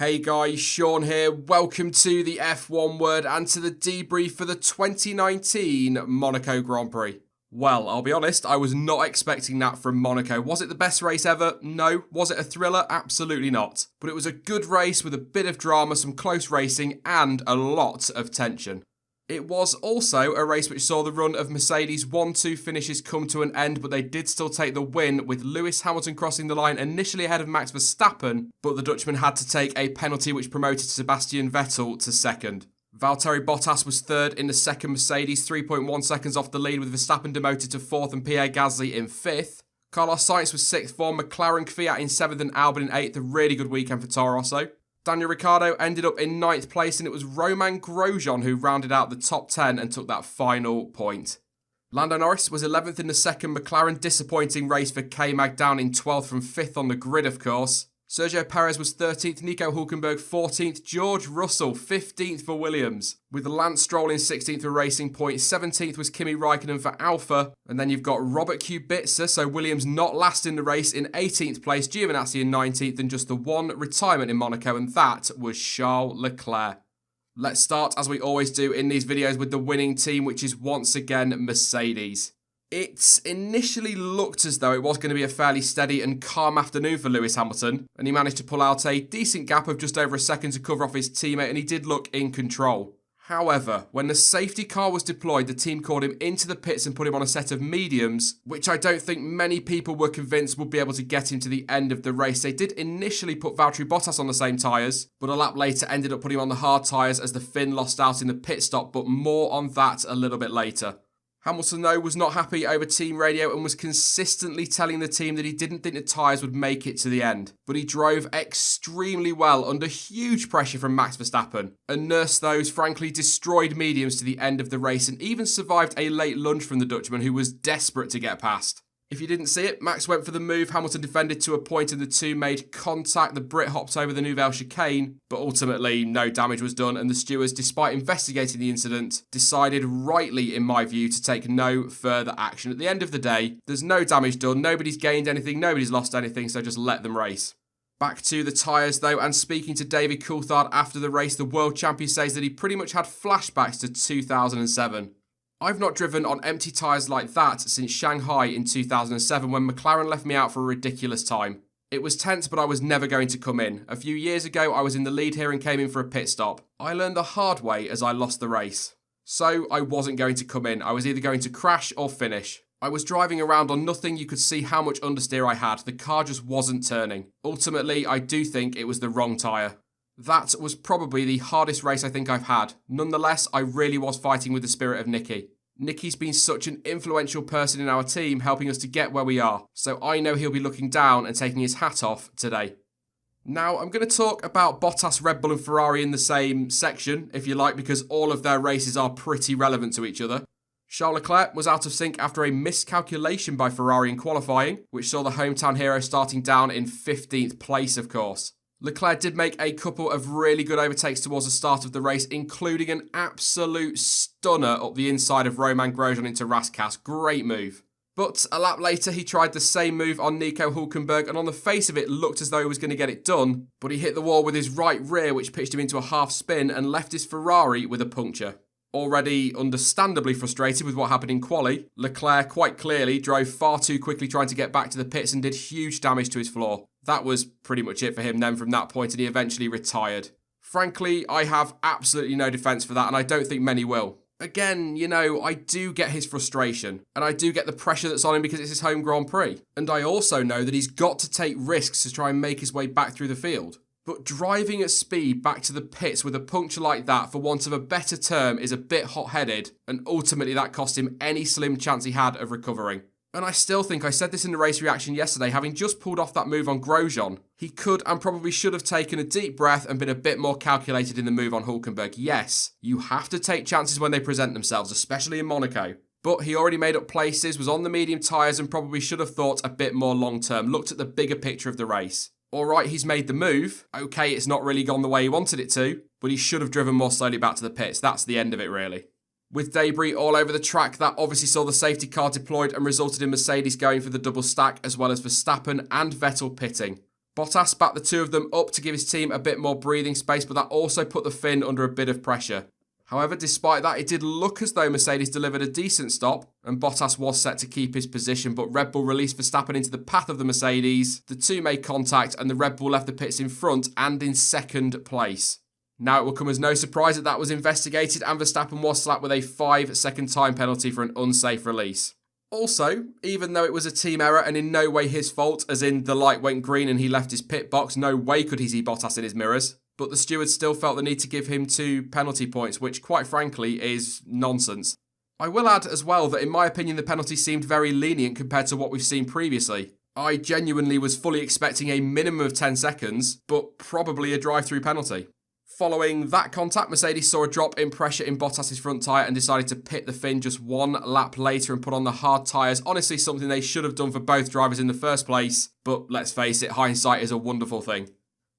Hey guys, Sean here. Welcome to the F1 Word and to the debrief for the 2019 Monaco Grand Prix. Well, I'll be honest, I was not expecting that from Monaco. Was it the best race ever? No. Was it a thriller? Absolutely not. But it was a good race with a bit of drama, some close racing, and a lot of tension. It was also a race which saw the run of Mercedes 1-2 finishes come to an end, but they did still take the win, with Lewis Hamilton crossing the line initially ahead of Max Verstappen, but the Dutchman had to take a penalty which promoted Sebastian Vettel to second. Valtteri Bottas was third in the second Mercedes, 3.1 seconds off the lead, with Verstappen demoted to fourth and Pierre Gasly in fifth. Carlos Sainz was sixth for McLaren, Kvyat in seventh and Albon in eighth. A really good weekend for Toro Rosso. Daniel Ricciardo ended up in ninth place, and it was Romeo Grosjean who rounded out the top 10 and took that final point. Lando Norris was 11th in the second McLaren, disappointing race for K-Mag, down in 12th from 5th on the grid of course. Sergio Perez was 13th, Nico Hülkenberg 14th, George Russell 15th for Williams, with Lance Stroll in 16th for Racing Point, 17th was Kimi Raikkonen for Alfa, and then you've got Robert Kubica, so Williams not last in the race, in 18th place, Giovinazzi in 19th, and just the one retirement in Monaco, and that was Charles Leclerc. Let's start, as we always do in these videos, with the winning team, which is once again Mercedes. It initially looked as though it was going to be a fairly steady and calm afternoon for Lewis Hamilton, and he managed to pull out a decent gap of just over a second to cover off his teammate, and he did look in control. However, when the safety car was deployed, the team called him into the pits and put him on a set of mediums, which I don't think many people were convinced would be able to get him to the end of the race. They did initially put Valtteri Bottas on the same tyres, but a lap later ended up putting him on the hard tyres as the Finn lost out in the pit stop, but more on that a little bit later. Hamilton, though, was not happy over team radio and was consistently telling the team that he didn't think the tyres would make it to the end. But he drove extremely well under huge pressure from Max Verstappen and nursed those frankly destroyed mediums to the end of the race, and even survived a late lunge from the Dutchman, who was desperate to get past. If you didn't see it, Max went for the move, Hamilton defended to a point and the two made contact. The Brit hopped over the Nouvelle chicane, but ultimately no damage was done, and the stewards, despite investigating the incident, decided rightly, in my view, to take no further action. At the end of the day, there's no damage done, nobody's gained anything, nobody's lost anything, so just let them race. Back to the tyres though, and speaking to David Coulthard after the race, the world champion says that he pretty much had flashbacks to 2007. I've not driven on empty tyres like that since Shanghai in 2007, when McLaren left me out for a ridiculous time. It was tense, but I was never going to come in. A few years ago, I was in the lead here and came in for a pit stop. I learned the hard way as I lost the race. So I wasn't going to come in. I was either going to crash or finish. I was driving around on nothing. You could see how much understeer I had. The car just wasn't turning. Ultimately, I do think it was the wrong tyre. That was probably the hardest race I think I've had. Nonetheless, I really was fighting with the spirit of Nicky. Nicky's been such an influential person in our team, helping us to get where we are, so I know he'll be looking down and taking his hat off today. Now, I'm going to talk about Bottas, Red Bull and Ferrari in the same section, if you like, because all of their races are pretty relevant to each other. Charles Leclerc was out of sync after a miscalculation by Ferrari in qualifying, which saw the hometown hero starting down in 15th place, of course. Leclerc did make a couple of really good overtakes towards the start of the race, including an absolute stunner up the inside of Romeo Grosjean into Rascasse. Great move. But a lap later, he tried the same move on Nico Hülkenberg, and on the face of it, looked as though he was going to get it done, but he hit the wall with his right rear, which pitched him into a half spin and left his Ferrari with a puncture. Already understandably frustrated with what happened in quali, Leclerc quite clearly drove far too quickly trying to get back to the pits and did huge damage to his floor. That was pretty much it for him then from that point, and he eventually retired. Frankly, I have absolutely no defence for that, and I don't think many will. Again, you know, I do get his frustration, and I do get the pressure that's on him because it's his home Grand Prix. And I also know that he's got to take risks to try and make his way back through the field. But driving at speed back to the pits with a puncture like that, for want of a better term, is a bit hot-headed, and ultimately that cost him any slim chance he had of recovering. And I still think, I said this in the race reaction yesterday, having just pulled off that move on Grosjean, he could and probably should have taken a deep breath and been a bit more calculated in the move on Hülkenberg. Yes, you have to take chances when they present themselves, especially in Monaco. But he already made up places, was on the medium tyres, and probably should have thought a bit more long-term, looked at the bigger picture of the race. Alright, he's made the move. Okay, it's not really gone the way he wanted it to, but he should have driven more slowly back to the pits. That's the end of it, really. With debris all over the track, that obviously saw the safety car deployed and resulted in Mercedes going for the double stack, as well as Verstappen and Vettel pitting. Bottas backed the two of them up to give his team a bit more breathing space, but that also put the Finn under a bit of pressure. However, despite that, it did look as though Mercedes delivered a decent stop, and Bottas was set to keep his position, but Red Bull released Verstappen into the path of the Mercedes. The two made contact, and the Red Bull left the pits in front and in second place. Now it will come as no surprise that was investigated, and Verstappen was slapped with a 5-second time penalty for an unsafe release. Also, even though it was a team error and in no way his fault, as in the light went green and he left his pit box, no way could he see Bottas in his mirrors. But the stewards still felt the need to give him 2 penalty points, which quite frankly is nonsense. I will add as well that in my opinion the penalty seemed very lenient compared to what we've seen previously. I genuinely was fully expecting a minimum of 10 seconds, but probably a drive-through penalty. Following that contact, Mercedes saw a drop in pressure in Bottas' front tyre and decided to pit the Finn just 1 lap later and put on the hard tyres. Honestly, something they should have done for both drivers in the first place, but let's face it, hindsight is a wonderful thing.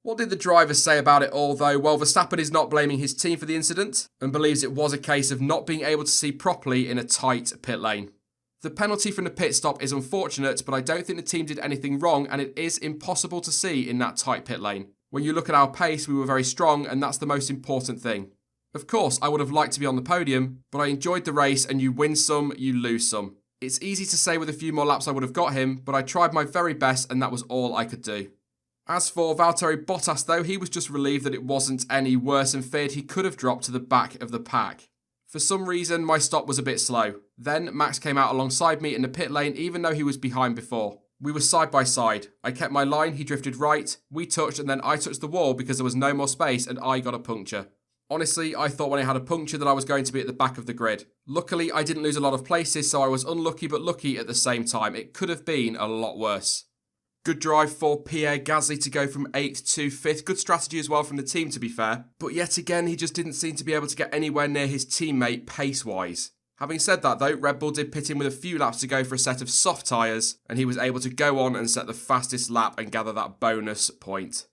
What did the drivers say about it all though? Well, Verstappen is not blaming his team for the incident and believes it was a case of not being able to see properly in a tight pit lane. The penalty from the pit stop is unfortunate, but I don't think the team did anything wrong and it is impossible to see in that tight pit lane. When you look at our pace, we were very strong and that's the most important thing. Of course, I would have liked to be on the podium, but I enjoyed the race and you win some, you lose some. It's easy to say with a few more laps I would have got him, but I tried my very best and that was all I could do. As for Valtteri Bottas though, he was just relieved that it wasn't any worse and feared he could have dropped to the back of the pack. For some reason, my stop was a bit slow. Then Max came out alongside me in the pit lane even though he was behind before. We were side by side. I kept my line, he drifted right, we touched and then I touched the wall because there was no more space and I got a puncture. Honestly, I thought when I had a puncture that I was going to be at the back of the grid. Luckily, I didn't lose a lot of places, so I was unlucky but lucky at the same time. It could have been a lot worse. Good drive for Pierre Gasly to go from 8th to 5th. Good strategy as well from the team, to be fair. But yet again, he just didn't seem to be able to get anywhere near his teammate pace-wise. Having said that though, Red Bull did pit him with a few laps to go for a set of soft tyres, and he was able to go on and set the fastest lap and gather that bonus point.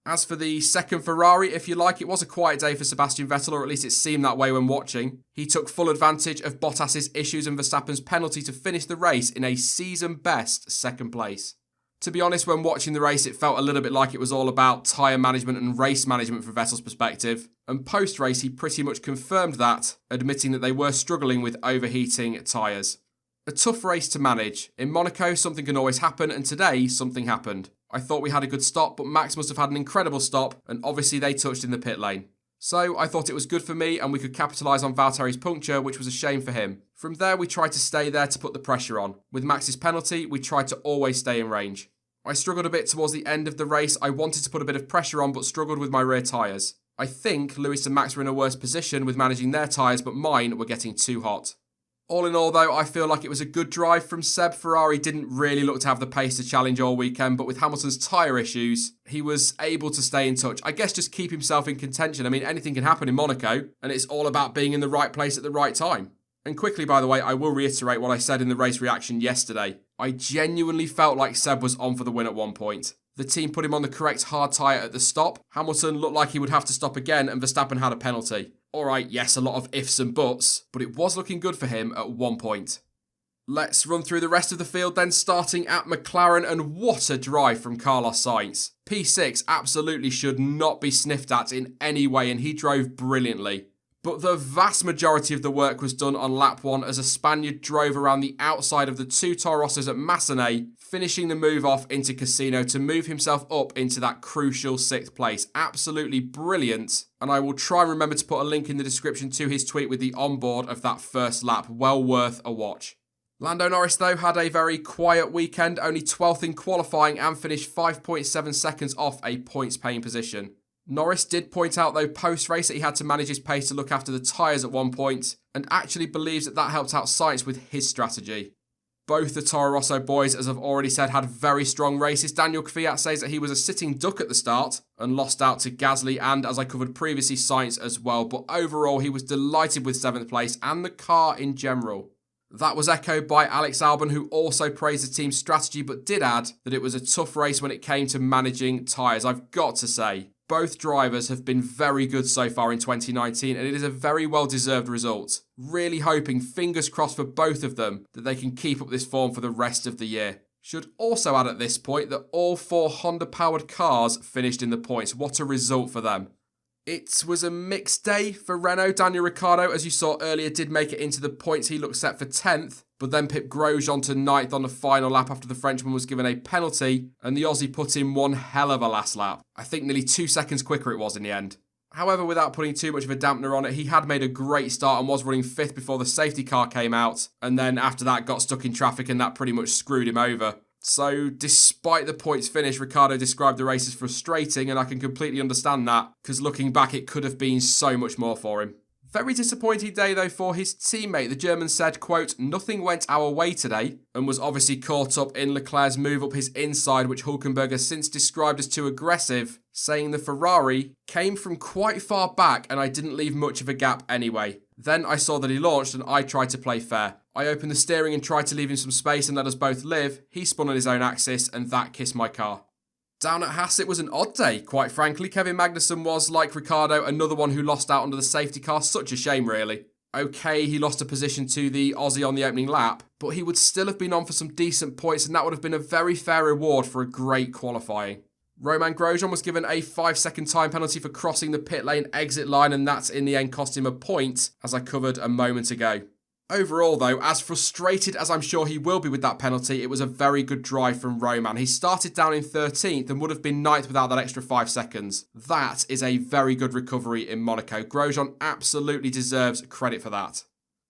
As for the second Ferrari, if you like, it was a quiet day for Sebastian Vettel, or at least it seemed that way when watching. He took full advantage of Bottas' issues and Verstappen's penalty to finish the race in a season-best second place. To be honest, when watching the race, it felt a little bit like it was all about tyre management and race management from Vettel's perspective. And post-race, he pretty much confirmed that, admitting that they were struggling with overheating tyres. A tough race to manage. In Monaco, something can always happen, and today, something happened. I thought we had a good stop, but Max must have had an incredible stop, and obviously they touched in the pit lane. So I thought it was good for me, and we could capitalise on Valtteri's puncture, which was a shame for him. From there, we tried to stay there to put the pressure on. With Max's penalty, we tried to always stay in range. I struggled a bit towards the end of the race. I wanted to put a bit of pressure on, but struggled with my rear tyres. I think Lewis and Max were in a worse position with managing their tyres, but mine were getting too hot. All in all though, I feel like it was a good drive from Seb. Ferrari didn't really look to have the pace to challenge all weekend, but with Hamilton's tyre issues, he was able to stay in touch. I guess just keep himself in contention. I mean, anything can happen in Monaco, and it's all about being in the right place at the right time. And quickly, by the way, I will reiterate what I said in the race reaction yesterday. I genuinely felt like Seb was on for the win at one point. The team put him on the correct hard tyre at the stop. Hamilton looked like he would have to stop again, and Verstappen had a penalty. Alright, yes, a lot of ifs and buts, but it was looking good for him at one point. Let's run through the rest of the field then, starting at McLaren, and what a drive from Carlos Sainz. P6 absolutely should not be sniffed at in any way, and he drove brilliantly. But the vast majority of the work was done on lap 1 as a Spaniard drove around the outside of the two Toro Rossos at Massenet, finishing the move off into Casino to move himself up into that crucial 6th place. Absolutely brilliant. And I will try and remember to put a link in the description to his tweet with the onboard of that first lap. Well worth a watch. Lando Norris, though, had a very quiet weekend, only 12th in qualifying and finished 5.7 seconds off a points-paying position. Norris did point out, though, post-race that he had to manage his pace to look after the tyres at one point, and actually believes that that helped out Sainz with his strategy. Both the Toro Rosso boys, as I've already said, had very strong races. Daniel Kvyat says that he was a sitting duck at the start and lost out to Gasly and, as I covered previously, Sainz as well, but overall he was delighted with 7th place and the car in general. That was echoed by Alex Albon, who also praised the team's strategy but did add that it was a tough race when it came to managing tyres. I've got to say, both drivers have been very good so far in 2019 and it is a very well-deserved result. Really hoping, fingers crossed for both of them, that they can keep up this form for the rest of the year. Should also add at this point that all 4 Honda-powered cars finished in the points. What a result for them. It was a mixed day for Renault. Daniel Ricciardo, as you saw earlier, did make it into the points. He looked set for 10th, but then pipped Grosjean to 9th on the final lap after the Frenchman was given a penalty, and the Aussie put in one hell of a last lap. I think nearly 2 seconds quicker it was in the end. However, without putting too much of a dampener on it, he had made a great start and was running 5th before the safety car came out, and then after that got stuck in traffic and that pretty much screwed him over. So, despite the points finish, Ricciardo described the race as frustrating, and I can completely understand that, because looking back, it could have been so much more for him. Very disappointing day, though, for his teammate. The German said, quote, "Nothing went our way today," and was obviously caught up in Leclerc's move up his inside, which Hülkenberg has since described as too aggressive, saying the Ferrari came from quite far back and I didn't leave much of a gap anyway. Then I saw that he launched and I tried to play fair. I opened the steering and tried to leave him some space and let us both live. He spun on his own axis and that kissed my car. Down at Haas, it was an odd day, quite frankly. Kevin Magnussen was, like Ricciardo, another one who lost out under the safety car. Such a shame, really. Okay, he lost a position to the Aussie on the opening lap, but he would still have been on for some decent points and that would have been a very fair reward for a great qualifying. Romain Grosjean was given a 5-second time penalty for crossing the pit lane exit line, and that in the end cost him a point, as I covered a moment ago. Overall, though, as frustrated as I'm sure he will be with that penalty, it was a very good drive from Romain. He started down in 13th and would have been 9th without that extra 5 seconds. That is a very good recovery in Monaco. Grosjean absolutely deserves credit for that.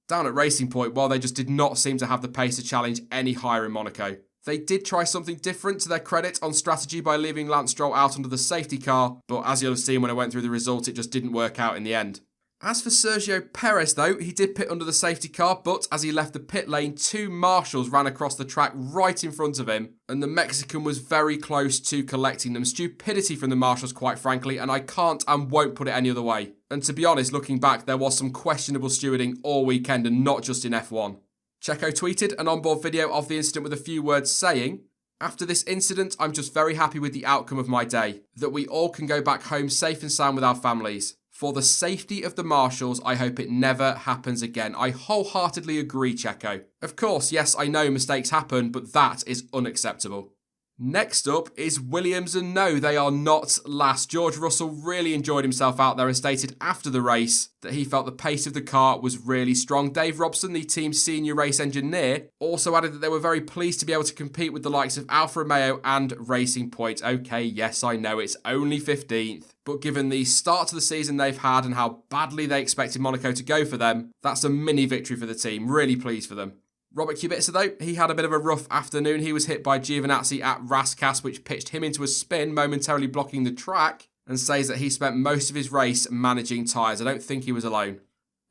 Down at Racing Point, well, they just did not seem to have the pace to challenge any higher in Monaco. They did try something different to their credit on strategy by leaving Lance Stroll out under the safety car, but as you'll have seen when I went through the result, it just didn't work out in the end. As for Sergio Perez, though, he did pit under the safety car, but as he left the pit lane, 2 marshals ran across the track right in front of him, and the Mexican was very close to collecting them. Stupidity from the marshals, quite frankly, and I can't and won't put it any other way. And to be honest, looking back, there was some questionable stewarding all weekend and not just in F1. Checo tweeted an onboard video of the incident with a few words saying, "After this incident, I'm just very happy with the outcome of my day, that we all can go back home safe and sound with our families. For the safety of the marshals, I hope it never happens again." I wholeheartedly agree, Checo. Of course, yes, I know mistakes happen, but that is unacceptable. Next up is Williams, and no, they are not last. George Russell really enjoyed himself out there and stated after the race that he felt the pace of the car was really strong. Dave Robson, the team's senior race engineer, also added that they were very pleased to be able to compete with the likes of Alfa Romeo and Racing Point. Okay, yes, I know it's only 15th, but given the start to the season they've had and how badly they expected Monaco to go for them, that's a mini victory for the team. Really pleased for them. Robert Kubica, though, he had a bit of a rough afternoon. He was hit by Giovinazzi at Rascasse, which pitched him into a spin, momentarily blocking the track, and says that he spent most of his race managing tyres. I don't think he was alone.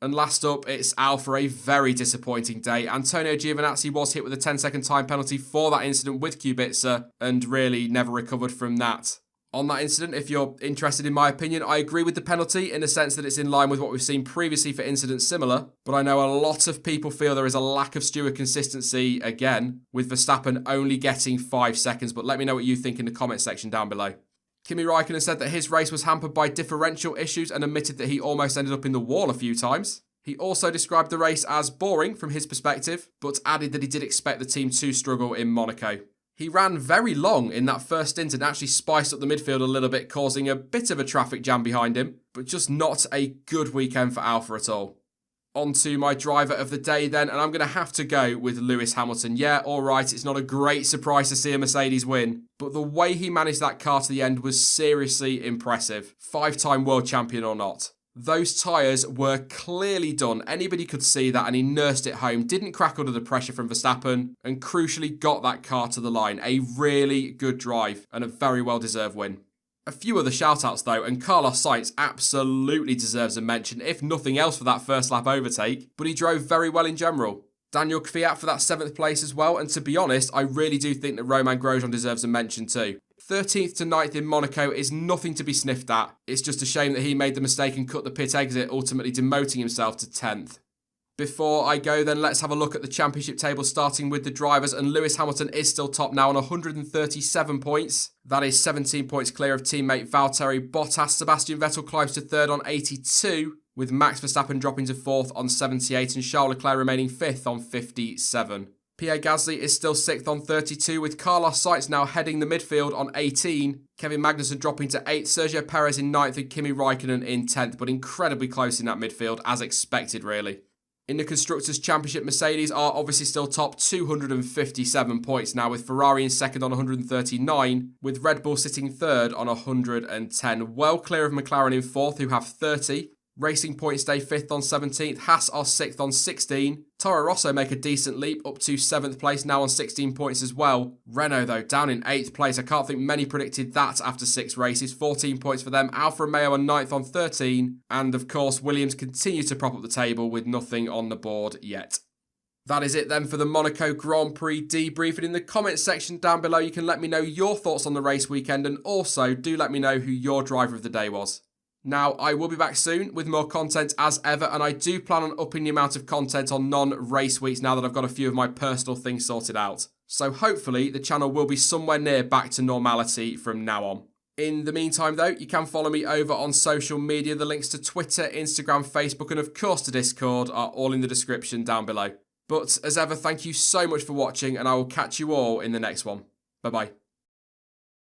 And last up, it's Alfa, a very disappointing day. Antonio Giovinazzi was hit with a 10-second time penalty for that incident with Kubica, and really never recovered from that. On that incident, if you're interested in my opinion, I agree with the penalty in the sense that it's in line with what we've seen previously for incidents similar, but I know a lot of people feel there is a lack of steward consistency again, with Verstappen only getting 5 seconds, but let me know what you think in the comment section down below. Kimi Raikkonen said that his race was hampered by differential issues and admitted that he almost ended up in the wall a few times. He also described the race as boring from his perspective, but added that he did expect the team to struggle in Monaco. He ran very long in that first stint and actually spiced up the midfield a little bit, causing a bit of a traffic jam behind him, but just not a good weekend for Alfa at all. On to my driver of the day then, and I'm going to have to go with Lewis Hamilton. Yeah, alright, it's not a great surprise to see a Mercedes win, but the way he managed that car to the end was seriously impressive. 5-time world champion or not. Those tyres were clearly done. Anybody could see that, and he nursed it home. Didn't crack under the pressure from Verstappen, and crucially got that car to the line. A really good drive, and a very well-deserved win. A few other shout-outs though, and Carlos Sainz absolutely deserves a mention, if nothing else for that first lap overtake, but he drove very well in general. Daniel Kvyat for that 7th place as well, and to be honest, I really do think that Romain Grosjean deserves a mention too. 13th to 9th in Monaco is nothing to be sniffed at. It's just a shame that he made the mistake and cut the pit exit, ultimately demoting himself to 10th. Before I go then, let's have a look at the championship table, starting with the drivers, and Lewis Hamilton is still top now on 137 points. That is 17 points clear of teammate Valtteri Bottas. Sebastian Vettel climbs to 3rd on 82, with Max Verstappen dropping to 4th on 78 and Charles Leclerc remaining 5th on 57. Pierre Gasly is still 6th on 32, with Carlos Sainz now heading the midfield on 18. Kevin Magnussen dropping to 8th, Sergio Perez in 9th and Kimi Raikkonen in 10th, but incredibly close in that midfield, as expected really. In the Constructors' Championship, Mercedes are obviously still top, 257 points now, with Ferrari in 2nd on 139, with Red Bull sitting 3rd on 110, well clear of McLaren in 4th, who have 30. Racing Point stay 5th on 17th, Haas are 6th on 16. Toro Rosso make a decent leap up to 7th place, now on 16 points as well. Renault though, down in 8th place, I can't think many predicted that after 6 races, 14 points for them. Alfa Romeo are 9th on 13, and of course Williams continue to prop up the table with nothing on the board yet. That is it then for the Monaco Grand Prix debrief, and in the comments section down below you can let me know your thoughts on the race weekend, and also do let me know who your driver of the day was. Now, I will be back soon with more content as ever, and I do plan on upping the amount of content on non-race weeks now that I've got a few of my personal things sorted out. So hopefully the channel will be somewhere near back to normality from now on. In the meantime though, you can follow me over on social media. The links to Twitter, Instagram, Facebook, and of course to Discord are all in the description down below. But as ever, thank you so much for watching, and I will catch you all in the next one. Bye bye.